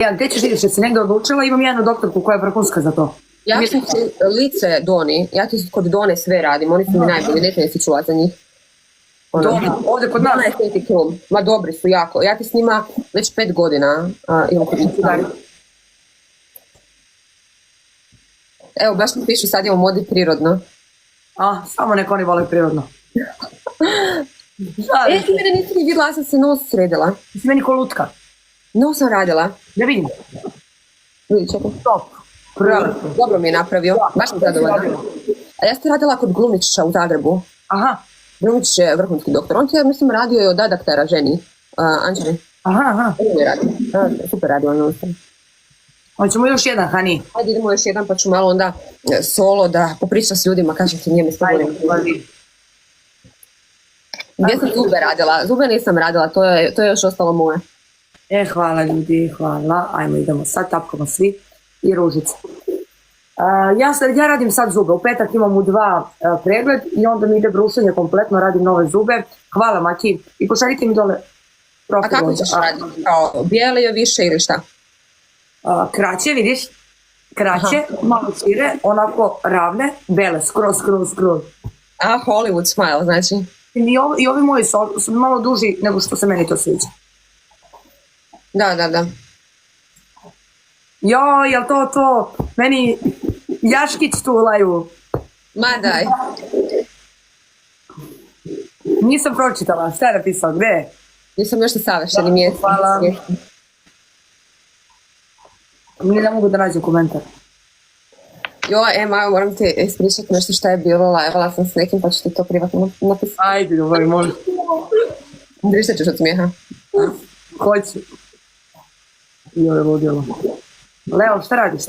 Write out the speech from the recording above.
Ja, gdje ćeš vidjeti, si negdje odlučila, imam jednu doktorku koja je vrhunska za to. Ja sam lice Doni, ja ti kod Done sve radim, oni su mi najbolji, ne si čula za njih. Dona, ovdje kod nas. Dona je Aesthetic Room, ma dobri su jako, ja ti s njima već 5 godina imam kod njih. Evo, baš mi pišu, sad je u modi prirodno. Samo neko oni vole prirodno. Ti mene nisi ni vidjela, ja sam se nos sredila. Si meni ko lutka. Nos sam radila. Da vidim. Vidi, čekaj. Top. Dobro mi je napravio, baš mi zadovoljna. A ja sam radila kod Glumičića u Zagrebu. Aha. Glumičić je vrhunski doktor. On ti je, mislim, radio i od adaktera ženi, Anđeli. Aha. Super radio on. Hoćemo još jedan, Hani. Ajde, idemo još jedan, pa ću malo onda solo da popričam s ljudima, kažem ti, nije mi sve volim. Gdje sam zube radila? Zube nisam radila, to je još ostalo moje. Hvala ljudi, hvala. Ajmo, idemo sad, tapkamo svi. I ružice. Ja radim sad zube. U petak imam u 2 pregled i onda mi ide brušenje kompletno, radim nove zube. Hvala, Maki. I pošaljite mi dole profil. A kako ćeš raditi? Kao bijeli je više ili šta? Kraće, vidiš? Kraće, malo šire, onako ravne, bele, skroz. Hollywood smile, znači? I ovi moji su malo duži nego što se meni to sviđa. Da. Joj, jel to? Meni Jaškić tulaju. Ma daj. Nisam pročitala, šta je napisao, gde? Nisam još na savršenim mjestima. Hvala. Ne mogu da nađem komentar. Majo, moram ti ispričati nešto šta je bilo, lajevala sam s nekim, pa ću ti to privatno napisati. Ajde, ljubavi, možeš. Drištat ćeš od smijeha. Hoću. Joj, ludilo. Leo, šta radiš?